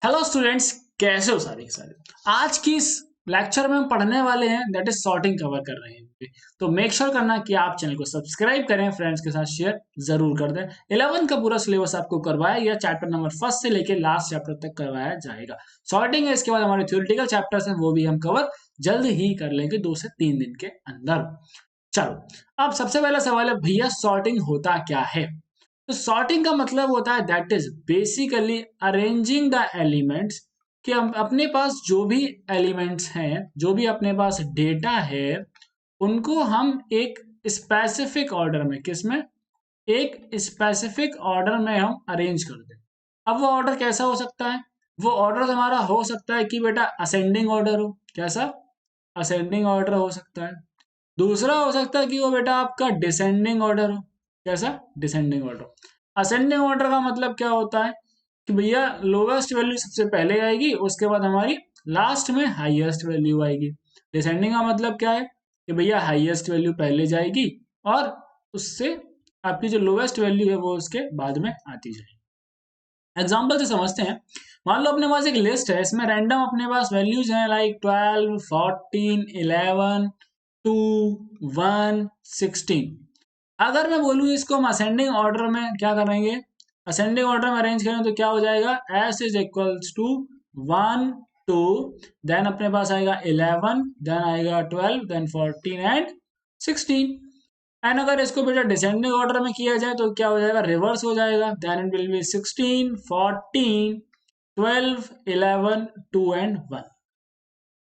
Hello students, कैसे हो सारे के सारे। आज की इस लेक्चर में हम पढ़ने वाले हैं दैट इज सॉर्टिंग कवर कर रहे हैं। तो मेक श्योर करना कि आप चैनल को सब्सक्राइब करें, फ्रेंड्स के साथ शेयर जरूर कर दें। 11 का पूरा सिलेबस आपको करवाया गया, चैप्टर नंबर फर्स्ट से लेकर लास्ट चैप्टर तक करवाया जाएगा। सॉर्टिंग है, इसके बाद हमारे थ्योरेटिकल चैप्टर्स हैं, वो भी हम कवर जल्द ही कर लेंगे 2 से 3 दिन के अंदर। चलो, अब सबसे पहला सवाल है भैया सॉर्टिंग होता क्या है। तो सॉर्टिंग का मतलब होता है that is basically arranging the elements, कि हम अपने पास जो भी एलिमेंट्स हैं, जो भी अपने पास डेटा है, उनको हम एक स्पेसिफिक ऑर्डर में, किसमें, एक स्पेसिफिक ऑर्डर में हम अरेंज कर दें। अब वो ऑर्डर कैसा हो सकता है? वो ऑर्डर हमारा हो सकता है कि बेटा असेंडिंग ऑर्डर हो। कैसा? असेंडिंग ऑर्डर हो सकता है। दूसरा हो सकता है कि वो बेटा आपका डिसेंडिंग ऑर्डर हो। कैसा? Descending order. असेंडिंग ऑर्डर का मतलब क्या होता है कि भैया लोवेस्ट वैल्यू सबसे पहले आएगी, उसके बाद हमारी लास्ट में हाईएस्ट वैल्यू आएगी। डिसेंडिंग का मतलब क्या है कि भैया हाईएस्ट वैल्यू पहले जाएगी और उससे आपकी जो लोवेस्ट वैल्यू है वो उसके बाद में आती जाएगी। एग्जाम्पल से समझते हैं। मान लो अपने पास एक लिस्ट है, इसमें रैंडम अपने पास वैल्यूज हैं लाइक 12, 14, 11, 2, 1, 16। अगर मैं बोलूँ इसको हम असेंडिंग ऑर्डर में क्या करेंगे, असेंडिंग ऑर्डर में अरेंज करें तो क्या हो जाएगा, S is equals to 1, 2, then अपने पास आएगा 11, देन आएगा 12, देन 14 एंड 16। एंड अगर इसको बेटा डिसेंडिंग ऑर्डर में किया जाए तो क्या हो जाएगा, रिवर्स हो जाएगा। Then it will be 16, 14, 12, 11, 2 and 1।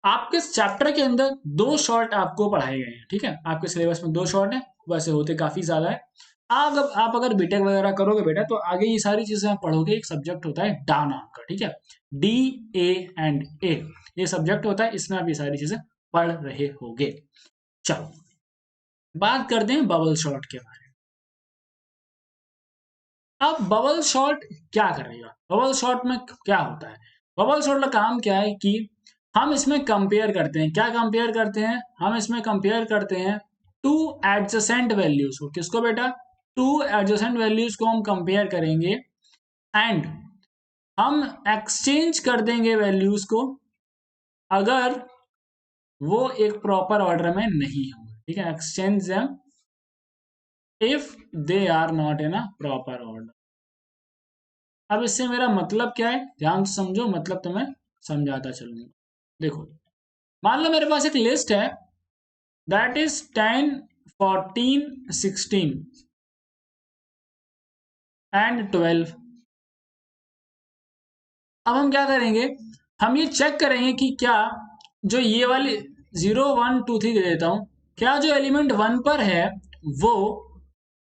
आपके चैप्टर के अंदर दो शॉर्ट आपको पढ़ाए गए हैं, ठीक है। आपके सिलेबस में दो शॉर्ट है, वैसे होते काफी ज्यादा है। आप अगर बीटेक वगैरह करोगे बेटा तो आगे ये सारी चीजें आप पढ़ोगे। एक सब्जेक्ट होता है डा नाम का, ठीक है, डी ए एंड ए, ये सब्जेक्ट होता है, इसमें आप ये सारी चीजें पढ़ रहे होगे। चलो, बात करते हैं बबल शॉट के बारे में। अब बबल शॉट क्या करेगा, बबल शॉट में क्या होता है? बबल शॉट का काम क्या है कि हम इसमें कंपेयर करते हैं। क्या कंपेयर करते हैं? हम इसमें कंपेयर करते हैं टू एडजेसेंट वैल्यूज को। किसको बेटा? टू एडजेसेंट वैल्यूज को हम कंपेयर करेंगे एंड हम एक्सचेंज कर देंगे वैल्यूज को अगर वो एक प्रॉपर ऑर्डर में नहीं होंगे, ठीक है। Exchange them if they are not in a proper order. अब इससे मेरा मतलब क्या है, ध्यान से समझो, मतलब तुम्हें समझाता चलूंगा। देखो, मान लो मेरे पास एक लिस्ट है दैट इज 10, 14, 16 एंड 12। अब हम क्या करेंगे, हम ये चेक करेंगे कि क्या जो ये वाली 0, 1, 2, 3 दे देता हूं, क्या जो एलिमेंट 1 पर है वो,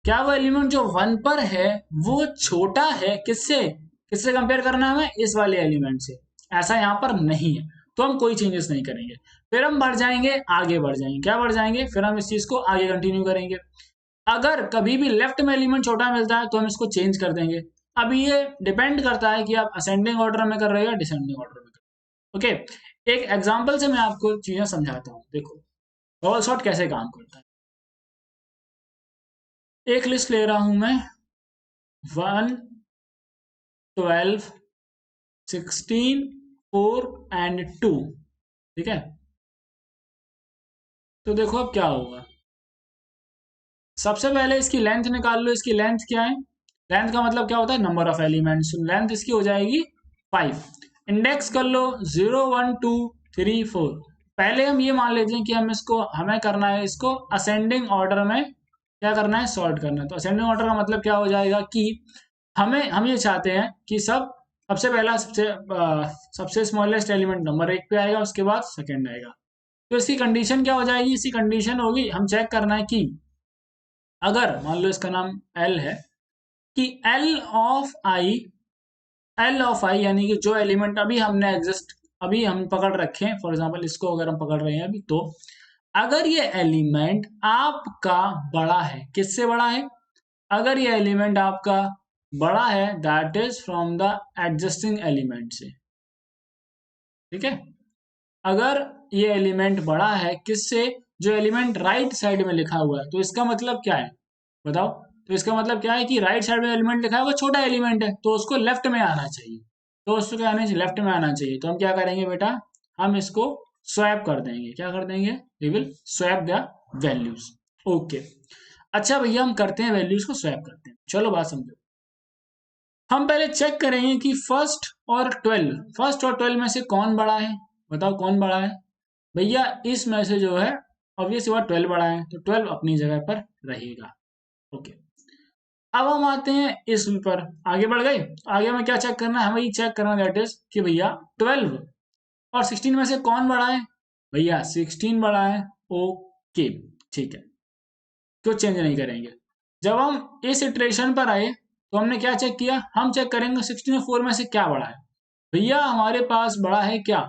क्या वो एलिमेंट जो 1 पर है वो छोटा है किससे, किससे कंपेयर करना है हमें, इस वाले एलिमेंट से। ऐसा यहां पर नहीं है, तो हम कोई चेंजेस नहीं करेंगे। फिर हम बढ़ जाएंगे, आगे बढ़ जाएंगे। क्या बढ़ जाएंगे? फिर हम इस चीज को आगे कंटिन्यू करेंगे। अगर कभी भी लेफ्ट में एलिमेंट छोटा मिलता है तो हम इसको चेंज कर देंगे। अब ये डिपेंड करता है कि आप असेंडिंग ऑर्डर में कर रहे हो या डिसेंडिंग ऑर्डर में कर रहे हो। ओके, एक एग्जांपल से मैं आपको चीजें समझाता हूँ। देखो, बबल सॉर्ट कैसे काम करता है। एक लिस्ट ले रहा हूं मैं, 1, 12, 16, 4 एंड 2, ठीक है। तो देखो अब क्या होगा, सबसे पहले इसकी लेंथ निकाल लो। इसकी लेंथ क्या है? लेंथ का मतलब क्या होता है, नंबर ऑफ एलिमेंट्स। लेंथ इसकी हो जाएगी 5। इंडेक्स कर लो 0, 1, 2, 3, 4। पहले हम ये मान लेते हैं कि हम इसको, हमें करना है इसको असेंडिंग ऑर्डर में क्या करना है, सॉर्ट करना है। तो असेंडिंग ऑर्डर का मतलब क्या हो जाएगा कि हम ये चाहते हैं कि सबसे पहला, सबसे स्मॉलेस्ट एलिमेंट नंबर 1 पे आएगा, उसके बाद सेकंड आएगा। तो इसकी कंडीशन क्या हो जाएगी, इसकी कंडीशन होगी, हम चेक करना है कि अगर मान लो इसका नाम एल है, कि एल ऑफ आई यानी कि जो एलिमेंट अभी हमने एग्जिस्ट, अभी हम पकड़ रखे हैं, फॉर एग्जांपल इसको अगर हम पकड़ रहे हैं अभी, तो अगर ये एलिमेंट आपका बड़ा है, किससे बड़ा है, अगर ये एलिमेंट आपका बड़ा है that is from the adjusting element से, ठीक है। अगर ये एलिमेंट बड़ा है किससे, जो एलिमेंट राइट साइड में लिखा हुआ है, तो इसका मतलब क्या है बताओ। तो इसका मतलब क्या है कि राइट साइड में एलिमेंट लिखा है वो छोटा एलिमेंट है, तो उसको लेफ्ट में आना चाहिए। तो उसको क्या आना चाहिए, लेफ्ट में आना चाहिए। तो हम क्या करेंगे बेटा, हम इसको स्वैप कर देंगे। क्या कर देंगे, we will swap the values. Okay, अच्छा भैया हम करते हैं, वैल्यूज को स्वैप करते हैं। चलो बात समझो। हम पहले चेक करेंगे कि फर्स्ट और 12 में से कौन बड़ा है। बताओ कौन बड़ा है भैया, इसमें से जो है ऑब्वियस बात 12 बड़ा है, तो 12 अपनी जगह पर रहेगा। ओके, अब हम आते हैं इस पर, आगे बढ़ गए। आगे हमें क्या चेक करना है, हमें ये चेक करना दैट इज कि भैया 12 और 16 में से कौन बड़ा है। भैया 16 बड़ा है। ओके, ठीक है, क्यों चेंज नहीं करेंगे। जब हम इस इटरेशन पर आए तो हमने क्या चेक किया, हम चेक करेंगे 16 और 4 में से क्या बड़ा है। भैया हमारे पास बड़ा है क्या,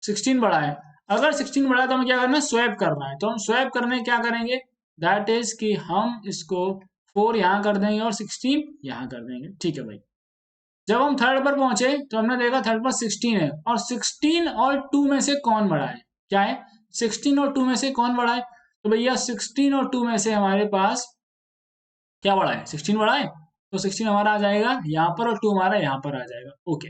16 बड़ा है। अगर 16 बड़ा है तो हमें क्या करना है, स्वैप करना है। तो हम स्वैप करने क्या करेंगे, दैट इज कि हम इसको 4 यहाँ कर देंगे और 16 यहाँ कर देंगे। ठीक है भाई, जब हम थर्ड पर पहुंचे तो हमने देखा थर्ड पर 16 है, और 16 और 2 में से कौन बड़ा है, क्या है 16 और 2 में से कौन बड़ा है। तो भैया 16 और 2 में से हमारे पास क्या बड़ा है, 16 बड़ा है। तो 16 हमारा आ जाएगा यहाँ पर और 2 हमारा यहाँ पर आ जाएगा। ओके,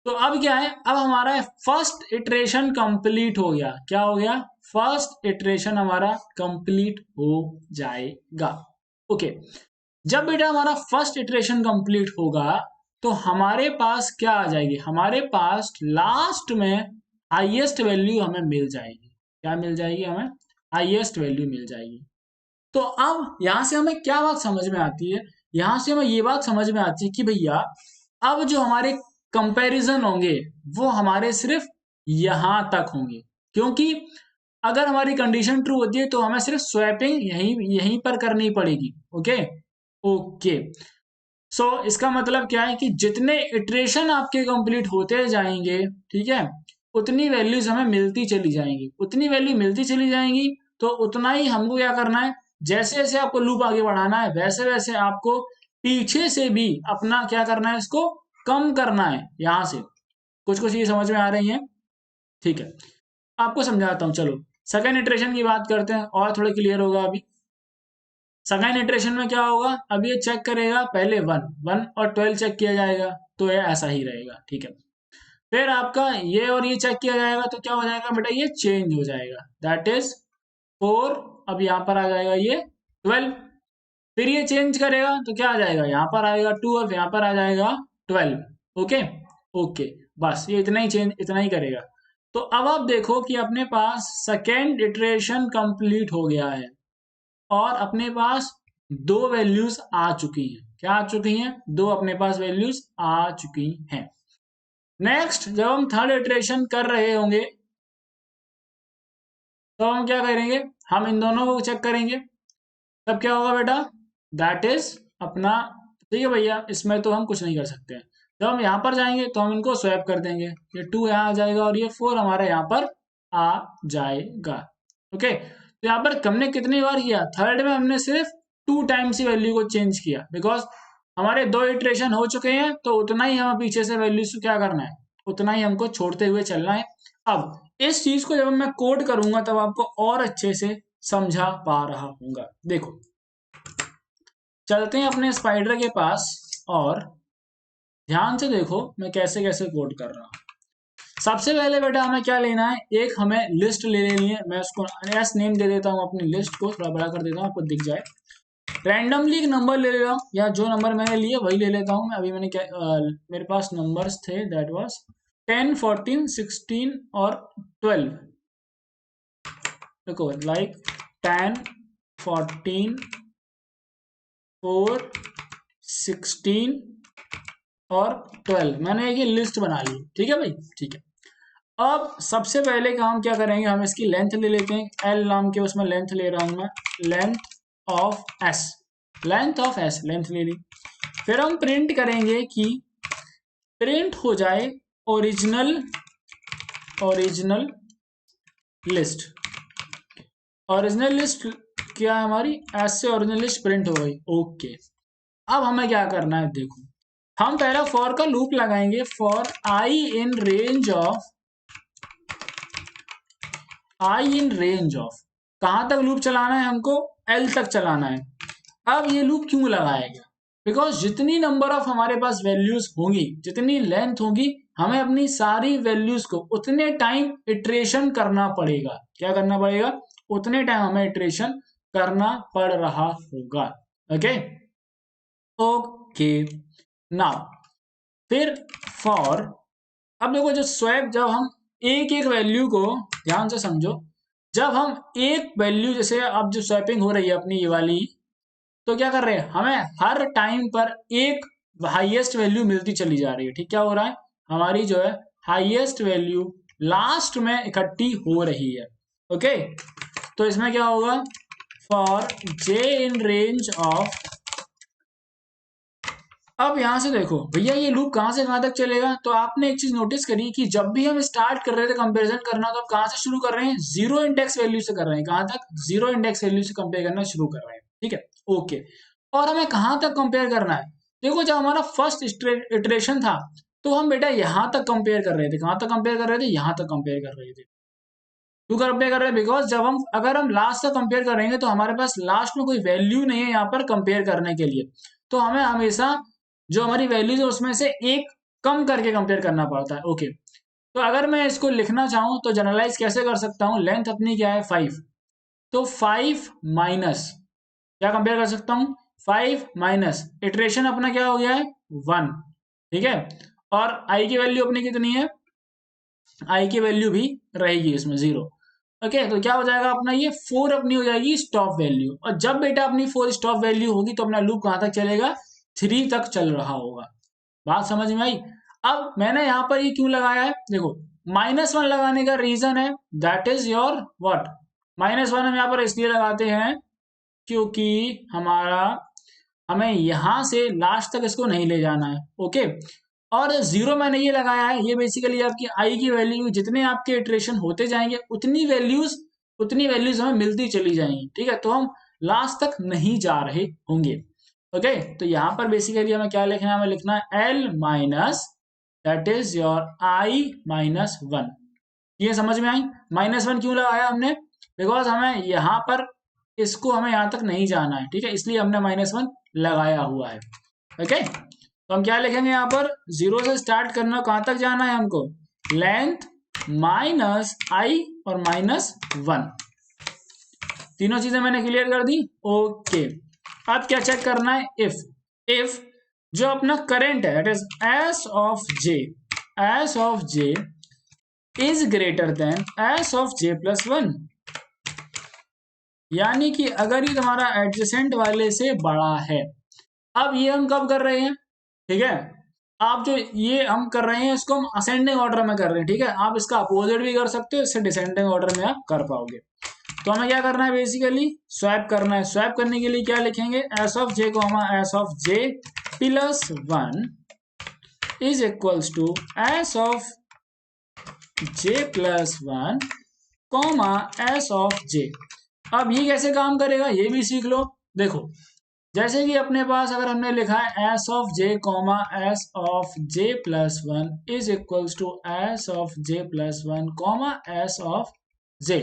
तो अब क्या है, अब हमारा फर्स्ट इटरेशन कंप्लीट हो गया। क्या हो गया, फर्स्ट इटरेशन हमारा कंप्लीट हो जाएगा। ओके, जब बेटा हमारा फर्स्ट इटरेशन कंप्लीट होगा तो हमारे पास क्या आ जाएगी, हमारे पास लास्ट में हाईएस्ट वैल्यू हमें मिल जाएगी। क्या मिल जाएगी, हमें हाईएस्ट वैल्यू मिल जाएगी। तो अब यहां से हमें क्या बात समझ में आती है, यहां से हमें ये बात समझ में आती है कि भैया अब जो हमारे कंपैरिजन होंगे वो हमारे सिर्फ यहां तक होंगे, क्योंकि अगर हमारी कंडीशन ट्रू होती है तो हमें सिर्फ स्वैपिंग यहीं यहीं पर करनी पड़ेगी। ओके ओके, सो इसका मतलब क्या है कि जितने इटरेशन आपके कंप्लीट होते जाएंगे, ठीक है, उतनी वैल्यूज हमें मिलती चली जाएंगी, उतनी वैल्यू मिलती चली जाएंगी। तो उतना ही हमको क्या करना है, जैसे जैसे आपको लूप आगे बढ़ाना है वैसे वैसे आपको पीछे से भी अपना क्या करना है, इसको कम करना है यहां से। कुछ कुछ ये समझ में आ रही है, ठीक है, आपको समझाता हूँ। चलो सेकेंड इटरेशन की बात करते हैं और थोड़ा क्लियर होगा अभी। सेकेंड इटरेशन में क्या होगा, अब ये चेक करेगा पहले 1 और 12 चेक किया जाएगा, तो ये ऐसा ही रहेगा। ठीक है, फिर आपका ये और ये चेक किया जाएगा तो क्या हो जाएगा बेटा, ये चेंज हो जाएगा, दैट इज 4। अब यहाँ पर आ जाएगा ये 12, फिर ये चेंज करेगा तो क्या आ जाएगा, यहाँ पर आएगा 2 और यहाँ पर आ जाएगा 12। ओके ओके, बस ये इतना ही चेंज, इतना ही करेगा। तो अब आप देखो कि अपने पास सेकेंड इटरेशन कंप्लीट हो गया है और अपने पास दो वैल्यूज आ चुकी हैं। क्या आ चुकी हैं, दो अपने पास वैल्यूज आ चुकी हैं। नेक्स्ट जब हम थर्ड इटरेशन कर रहे होंगे तो हम क्या करेंगे, हम इन दोनों को चेक करेंगे। तब क्या होगा बेटा, दैट इज अपना, ठीक है भैया, इसमें तो हम कुछ नहीं कर सकते हैं। जब हम यहाँ पर जाएंगे तो हम इनको स्वैप कर देंगे, ये 2 यहाँ आ जाएगा और ये 4 हमारे यहाँ पर आ जाएगा। ओके, तो यहाँ पर हमने कितनी बार किया, थर्ड में हमने सिर्फ 2 टाइम्स ही वैल्यू को चेंज किया, बिकॉज हमारे 2 इटरेशन हो चुके हैं, तो उतना ही हमें पीछे से वैल्यूज को क्या करना है, उतना ही हमको छोड़ते हुए चलना है। अब इस चीज को जब मैं कोड करूंगा तब आपको और अच्छे से समझा पा रहा हूँ। देखो चलते हैं अपने स्पाइडर के पास और ध्यान से देखो मैं कैसे कैसे कोड कर रहा हूँ। सबसे पहले बेटा हमें क्या लेना है, एक हमें लिस्ट ले लेनी है। मैं उसको एस नेम दे देता हूँ, अपनी लिस्ट को थोड़ा बड़ा कर देता हूँ, आपको दिख जाए। रैंडमली एक नंबर ले लेता हूँ, या जो नंबर मैंने लिए वही ले लेता हूँ मैं। अभी मैंने क्या मेरे पास नंबर्स थे, दैट वाज 10, 14, 16 और 12। देखो लाइक 10, 14, 4, 16 और 12, मैंने एक लिस्ट बना ली। ठीक है भाई, ठीक है। अब सबसे पहले काम क्या करेंगे, हम इसकी लेंथ ले लेते हैं, एल नाम के उसमें लेंथ ले रहा हूं मैं, length of S, length of S, length ले ली। फिर हम प्रिंट करेंगे कि प्रिंट हो जाए original, original list. Original list क्या है हमारी, एस से ओरिजिनल लिस्ट प्रिंट हो गई। ओके, अब हमें क्या करना है, देखो हम पहला फॉर का लूप लगाएंगे, for I in range of, I in range of, कहां तक लूप चलाना है हमको, एल तक चलाना है। अब ये लूप क्यों लगाया गया, बिकॉज जितनी नंबर ऑफ हमारे पास वैल्यूज होंगी, जितनी लेंथ होगी, हमें अपनी सारी वैल्यूज को उतने टाइम इटरेशन करना पड़ेगा। क्या करना पड़ेगा? उतने टाइम हमें इटरेशन करना पड़ रहा होगा। ओके ओके नाउ फिर फॉर, अब देखो जो स्वैप, जब हम एक एक वैल्यू को ध्यान से समझो, जब हम एक वैल्यू, जैसे अब जो स्वैपिंग हो रही है अपनी ये वाली, तो क्या कर रहे हैं, हमें हर टाइम पर एक हाईएस्ट वैल्यू मिलती चली जा रही है। ठीक, क्या हो रहा है, हमारी जो है हाईएस्ट वैल्यू लास्ट में इकट्ठी हो रही है। ओके, तो इसमें क्या होगा, for J in range of, अब यहां से देखो भैया ये लूप कहां से कहां तक चलेगा, तो आपने एक चीज नोटिस करी कि जब भी हम स्टार्ट कर रहे थे कंपैरिजन करना, तो हम कहां से शुरू कर रहे हैं, जीरो इंडेक्स वैल्यू से कर रहे हैं। कहां तक, जीरो इंडेक्स वैल्यू से कंपेयर करना शुरू कर रहे हैं। ठीक है, ओके, और हमें कहां तक कंपेयर करना है, देखो जब हमारा फर्स्ट इटरेशन था, तो हम बेटा यहां तक कंपेयर कर रहे थे। कहां तक कंपेयर कर रहे थे, यहां तक कंपेयर कर रहे थे। क्यों कंपेयर कर रहे हैं, बिकॉज जब हम, अगर हम लास्ट तक कंपेयर करेंगे तो हमारे पास लास्ट में कोई वैल्यू नहीं है यहाँ पर कंपेयर करने के लिए, तो हमें हमेशा जो हमारी वैल्यूज है उसमें से एक कम करके कंपेयर करना पड़ता है। ओके, तो अगर मैं इसको लिखना चाहूं तो जनरलाइज कैसे कर सकता हूं, लेंथ अपनी क्या है 5, तो 5 माइनस, क्या कंपेयर कर सकता हूं, 5 माइनस इटरेशन अपना क्या हो गया है 1। ठीक है, और आई की वैल्यू अपनी कितनी है, आई की वैल्यू भी रहेगी इसमें 0। ओके, तो क्या हो जाएगा अपना, ये 4 अपनी हो जाएगी स्टॉप वैल्यू, और जब बेटा अपनी 4 स्टॉप वैल्यू होगी तो अपना लूप कहां तक चलेगा, 3 तक चल रहा होगा। बात समझ में आई? अब मैंने यहां पर ये क्यों लगाया है, देखो -1 लगाने का रीजन है, दैट इज योर व्हाट, -1 हम यहाँ पर इसलिए लगाते हैं क्योंकि हमारा, हमें यहां से लास्ट तक इसको नहीं ले जाना है। ओके, और 0 मैंने ये लगाया है, ये बेसिकली आपकी आई की वैल्यू, जितने आपके इटरेशन होते जाएंगे उतनी वैल्यूज हमें मिलती चली जाएंगी। ठीक है, तो हम लास्ट तक नहीं जा रहे होंगे। ओके, तो यहां पर बेसिकली हमें क्या लिखना है, हमें लिखना है L minus, that is your I minus 1। ये समझ में आई? -1 क्यों लगाया हमने, बिकॉज हमें यहाँ पर, इसको हमें यहाँ तक नहीं जाना है। ठीक है, इसलिए हमने -1 लगाया हुआ है। ओके, तो हम क्या लिखेंगे यहाँ पर, 0 से स्टार्ट करना, कहां तक जाना है हमको, लेंथ माइनस आई और -1, तीनों चीजें मैंने क्लियर कर दी। ओके, अब क्या चेक करना है, इफ जो अपना करंट है, that is S of J is greater than S of J plus 1, यानी कि अगर ये तुम्हारा एडजेसेंट वाले से बड़ा है। अब ये हम कब कर रहे हैं, ठीक है, आप जो ये हम कर रहे हैं इसको हम असेंडिंग ऑर्डर में कर रहे हैं। ठीक है, आप इसका अपोजिट भी कर सकते हो, इससे डिसेंडिंग ऑर्डर में आप कर पाओगे। तो हमें क्या करना है, बेसिकली स्वैप करना है। स्वैप करने के लिए क्या लिखेंगे, S of J comma S of J plus 1 is equals to S of J plus 1 comma S of J. अब ये कैसे काम करेगा ये भी सीख लो। देखो, जैसे कि अपने पास अगर हमने लिखा है S of J comma S of J plus 1 is equals to S of J plus 1 comma S of J,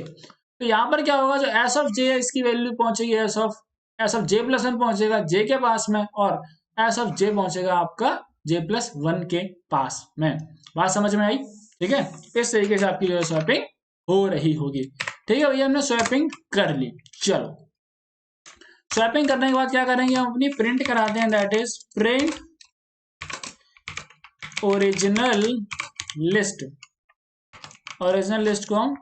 तो यहाँ पर क्या होगा, जो एस ऑफ जे है इसकी वैल्यू पहुंचेगी एस ऑफ जे प्लस 1 पहुंचेगा जे के पास में, और एस ऑफ जे पहुंचेगा आपका जे प्लस 1 के पास में। बात समझ में आई? ठीक है, इस तरीके से आपकी जो स्वैपिंग हो रही होगी। ठीक है भैया, हमने स्वैपिंग कर ली। चलो, स्वैपिंग करने के बाद क्या करेंगे, हम अपनी प्रिंट कराते हैं, that is print original list. Original list को हम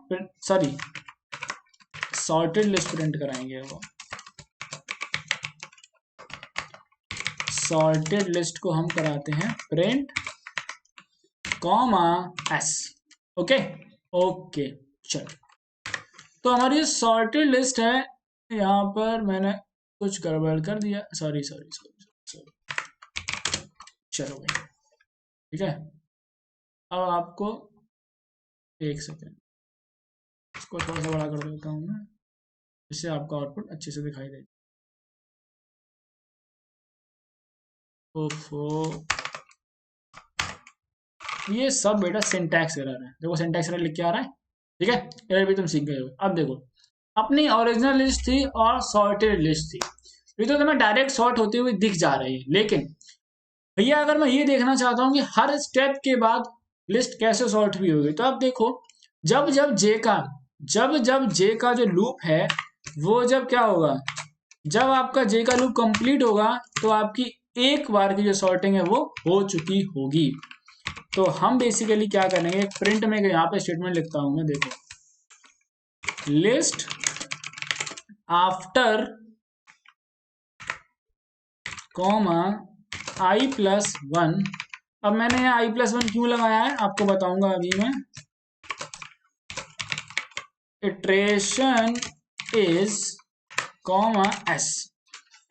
सॉर्टेड लिस्ट प्रिंट कराएंगे। वो सॉर्टेड लिस्ट को हम कराते हैं print comma S. Okay okay, चलो, तो हमारी सॉर्टेड लिस्ट है, यहाँ पर मैंने कुछ गड़बड़ कर दिया, सॉरी। चलो भाई, ठीक है, अब आपको एक सेकेंड, इसको थोड़ा सा बड़ा कर देता हूँ मैं, जिससे आपका आउटपुट अच्छे से दिखाई दे। ओफो, ये सब बेटा सिंटैक्स एरर है। देखो सिंटैक्स एरर लिख के आ रहा है। ठीक है, एरर भी तुम सीख गए हो। अब देखो, अपनी ओरिजिनल लिस्ट थी और सॉर्टेड लिस्ट थी। ये तो तुम्हें डायरेक्ट सॉर्ट होते हुए दिख जा रही है। लेकिन भैया अगर मैं ये देखना चाहता हूँ कि हर स्टेप के बाद लिस्ट कैसे सॉर्ट भी होगी, तो आप देखो जब जब जे का जो लूप है वो जब क्या होगा, जब आपका जे का लूप कंप्लीट होगा तो आपकी एक बार की जो सॉर्टिंग है वो हो चुकी होगी। तो हम बेसिकली क्या करेंगे, प्रिंट में यहाँ पे स्टेटमेंट लिखता हूं मैं, देखो लिस्ट आफ्टर कॉमा i+1। अब मैंने यहाँ i+1 क्यों लगाया है आपको बताऊंगा अभी मैं। इटरेशन इज कॉमा s,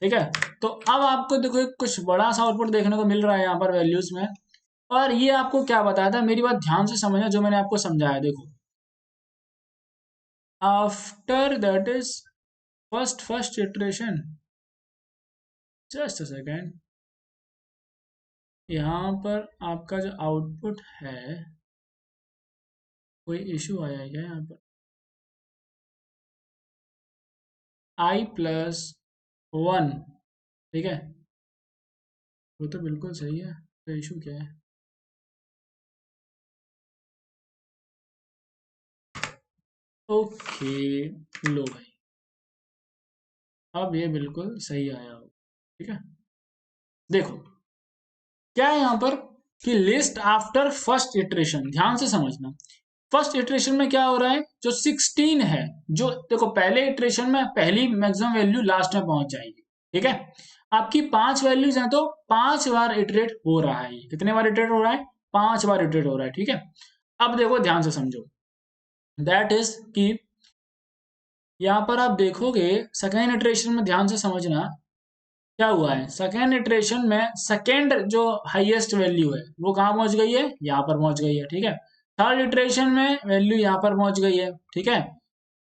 ठीक है। तो अब आपको देखो एक कुछ बड़ा सा आउटपुट देखने को मिल रहा है यहाँ पर वैल्यूज में, और ये आपको क्या बताया था, मेरी बात ध्यान से समझना जो मैंने आपको समझाया। देखो after that is first iteration, just a second, यहाँ पर आपका जो आउटपुट है कोई इशू आया है क्या यहाँ पर, i+1, ठीक है, वो तो बिल्कुल सही है, तो इशू क्या है। ओके लो भाई, अब ये बिल्कुल सही आया हो, ठीक है। देखो क्या है यहाँ पर कि लिस्ट आफ्टर फर्स्ट इटरेशन, ध्यान से समझना। फर्स्ट इटरेशन में क्या हो रहा है, जो 16 है, जो देखो पहले इटरेशन में पहली मैक्सिमम वैल्यू लास्ट में पहुंच जाएगी, ठीक है। आपकी 5 वैल्यूज हैं तो 5 बार इटरेट हो रहा है। कितने बार इटरेट हो रहा है, 5 बार इटरेट हो रहा है, ठीक है। अब देखो ध्यान से समझो, दैट इज कि यहाँ पर आप देखोगे सेकेंड इटरेशन में, ध्यान से समझना क्या हुआ है। सेकेंड इटरेशन में सेकेंड जो हाईएस्ट वैल्यू है वो कहाँ पहुंच गई है, यहाँ पर पहुंच गई है, ठीक है। थर्ड इटरेशन में वैल्यू यहाँ पर पहुंच गई है, ठीक है।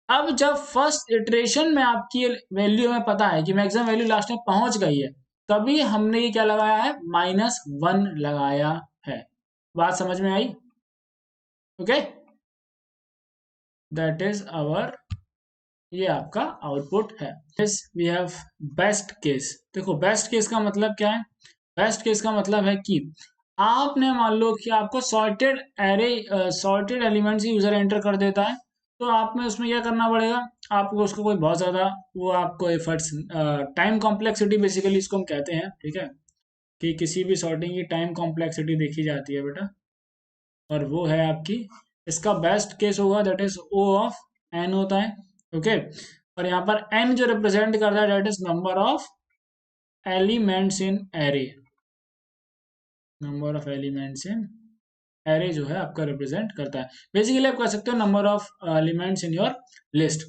अब जब फर्स्ट इटरेशन में आपकी वैल्यू हमें पता है कि मैक्सिमम वैल्यू लास्ट में पहुंच गई है, तभी हमने ये क्या लगाया है, -1 लगाया है। बात समझ में आई, ओके। दैट इज आवर, ये आपका आउटपुट है। This we have best case. देखो बेस्ट केस का मतलब क्या है, बेस्ट केस का मतलब है कि आपने मान लो कि आपको sorted array, sorted elements user enter कर देता है, तो आप में उसमें क्या करना पड़ेगा, आपको उसको कोई बहुत ज़्यादा वो आपको एफर्ट्स, टाइम कॉम्प्लेक्सिटी बेसिकली इसको हम कहते हैं, ठीक है, कि किसी भी सॉर्टिंग की टाइम कॉम्प्लेक्सिटी देखी जाती है बेटा, और वो है आपकी, इसका बेस्ट केस होगा that is O of n होता है, ओके। और यहाँ पर n जो रिप्रेजेंट करता है that is number of elements in array, number of elements in array जो है आपका रिप्रेजेंट करता है। बेसिकली आप कह सकते हो number of elements in your list.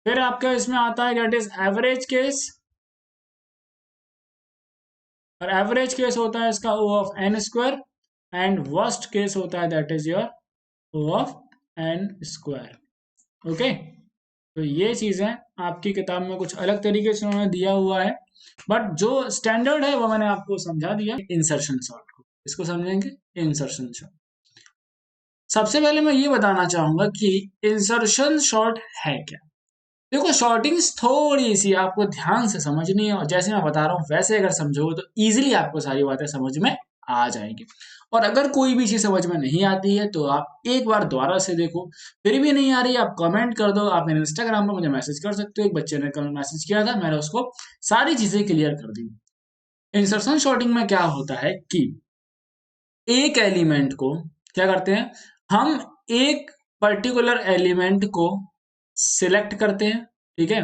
फिर आपका इसमें आता है दैट इज एवरेज केस, और एवरेज केस होता है इसका O of n², and worst case होता है that is your O of n², okay. तो ये चीजें आपकी किताब में कुछ अलग तरीके से उन्होंने दिया हुआ है, बट जो स्टैंडर्ड है वो मैंने आपको समझा दिया। इंसर्शन सॉर्ट को इसको समझेंगे, इंसर्शन सॉर्ट। सबसे पहले मैं ये बताना चाहूंगा कि इंसर्शन शॉर्ट है क्या। देखो शॉर्टिंग थोड़ी सी आपको ध्यान से समझनी है, और जैसे मैं बता रहा हूँ वैसे अगर समझोगे तो इजीली आपको सारी बातें समझ में आ जाएंगी। और अगर कोई भी चीज समझ में नहीं आती है तो आप एक बार दोबारा से देखो, फिर भी नहीं आ रही है आप कमेंट कर दो, आप मेरे इंस्टाग्राम पर मुझे मैसेज कर सकते हो। एक बच्चे ने कल मैसेज किया था, मैंने उसको सारी चीजें क्लियर कर दी। इंसर्शन शॉर्टिंग में क्या होता है कि एक एलिमेंट को क्या करते हैं, हम एक पर्टिकुलर एलिमेंट को सिलेक्ट करते हैं, ठीक है,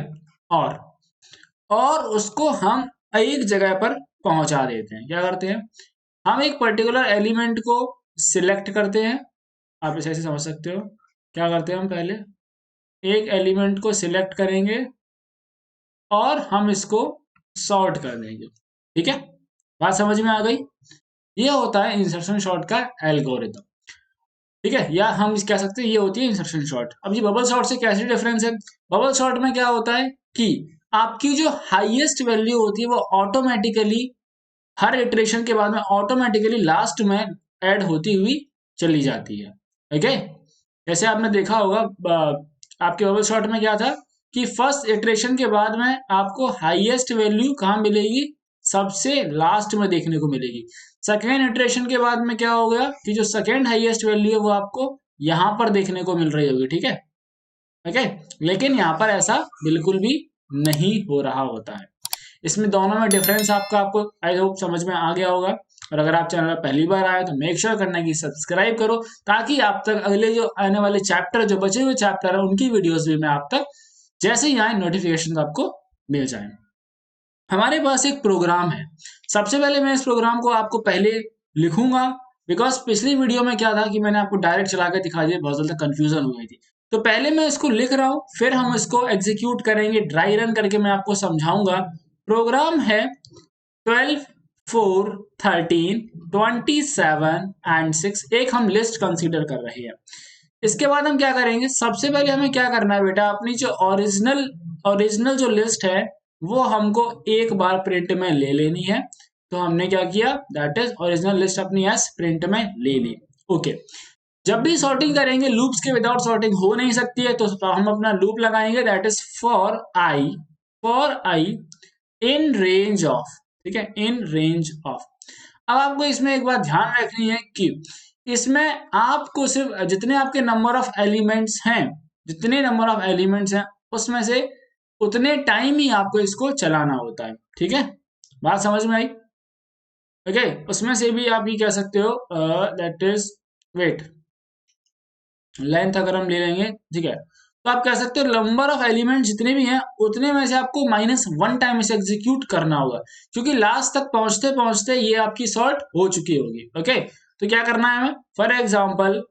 और उसको हम एक जगह पर पहुंचा देते हैं। क्या करते हैं, हम एक पर्टिकुलर एलिमेंट को सिलेक्ट करते हैं, आप इसे ऐसे समझ सकते हो। क्या करते हैं, हम पहले एक एलिमेंट को सिलेक्ट करेंगे और हम इसको सॉर्ट कर देंगे, ठीक है। बात समझ में आ गई, ये होता है इंसर्शन शॉर्ट का एल्गोरिथम, ठीक है, या हम कह सकते हैं ये होती है इंसर्शन शॉर्ट। अब ये बबल शॉर्ट से कैसे डिफरेंस है, बबल शॉर्ट में क्या होता है कि आपकी जो हाईएस्ट वैल्यू होती है वो ऑटोमेटिकली हर इटरेशन के बाद में ऑटोमेटिकली लास्ट में ऐड होती हुई चली जाती है, ओके। जैसे आपने देखा होगा आपके बबल शॉर्ट में क्या था कि फर्स्ट इटरेशन के बाद में आपको हाईएस्ट वैल्यू कहाँ मिलेगी, सबसे लास्ट में देखने को मिलेगी। सेकेंड इटरेशन के बाद में क्या हो गया कि जो सेकेंड हाईएस्ट वैल्यू है वो आपको यहाँ पर देखने को मिल रही होगी, ठीक है, ओके। लेकिन यहाँ पर ऐसा बिल्कुल भी नहीं हो रहा होता है। इसमें दोनों में डिफरेंस आपको आई होप समझ में आ गया होगा। और अगर आप चैनल पर पहली बार आए तो मेक श्योर करना कि सब्सक्राइब करो, ताकि आप तक अगले जो आने वाले चैप्टर, जो बचे हुए चैप्टर है, उनकी वीडियोस भी मैं आप तक जैसे ही आए नोटिफिकेशन आपको मिल जाए। हमारे पास एक प्रोग्राम है। सबसे पहले मैं इस प्रोग्राम को आपको पहले लिखूंगा, बिकॉज पिछली वीडियो में क्या था कि मैंने आपको डायरेक्ट चला कर दिखा दिया, बहुत ज्यादा कंफ्यूजन हो गई थी। तो पहले मैं इसको लिख रहा हूं, फिर हम इसको एग्जीक्यूट करेंगे, ड्राई रन करके मैं आपको समझाऊंगा। प्रोग्राम है 12, 4, 13, 27 एंड 6। एक हम लिस्ट कंसीडर कर रहे हैं। इसके बाद हम क्या करेंगे, सबसे पहले हमें क्या करना है बेटा, अपनी जो ओरिजिनल जो लिस्ट है वो हमको एक बार प्रिंट में ले लेनी है। तो हमने क्या किया, दैट इज ओरिजिनल लिस्ट अपनी एस प्रिंट में ले ली, ओके। जब भी सॉर्टिंग करेंगे, लूप्स के विदाउट सॉर्टिंग हो नहीं सकती है, तो हम अपना लूप लगाएंगे, that is for I in range of, ठीक है, इन रेंज ऑफ। अब आपको इसमें एक बात ध्यान रखनी है कि इसमें आपको सिर्फ जितने आपके नंबर ऑफ एलिमेंट्स हैं, जितने नंबर ऑफ एलिमेंट्स हैं उसमें से उतने टाइम ही आपको इसको चलाना होता है, ठीक है। बात समझ में आई, ओके। उसमें से भी आप ये कह सकते हो, दैट इज वेट, लेंथ अगर हम ले लेंगे, ठीक है, तो आप कह सकते हो नंबर ऑफ एलिमेंट जितने भी हैं उतने में से आपको -1 टाइम इसे एग्जीक्यूट करना होगा, क्योंकि लास्ट तक पहुंचते पहुंचते ये आपकी सॉर्ट हो चुकी होगी, ओके। तो क्या करना है हमें, फॉर एग्जाम्पल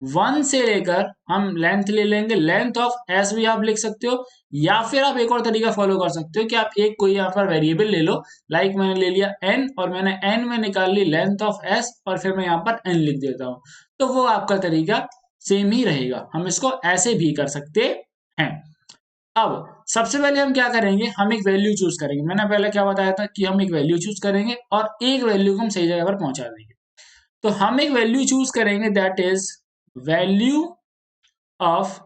1 से लेकर हम लेंथ ले लेंगे, लेंथ ऑफ एस भी आप लिख सकते हो, या फिर आप एक और तरीका फॉलो कर सकते हो कि आप एक कोई यहाँ पर वेरिएबल ले लो, लाइक मैंने ले लिया n, और मैंने n में निकाल ली लेंथ ऑफ s, और फिर मैं यहाँ पर n लिख देता हूँ। तो वो आपका तरीका सेम ही रहेगा, हम इसको ऐसे भी कर सकते हैं। अब सबसे पहले हम क्या करेंगे, हम एक वैल्यू चूज करेंगे। मैंने पहले क्या बताया था कि हम एक वैल्यू चूज करेंगे और एक वैल्यू को हम सही जगह पर पहुंचा देंगे। तो हम एक वैल्यू चूज करेंगे, that is value of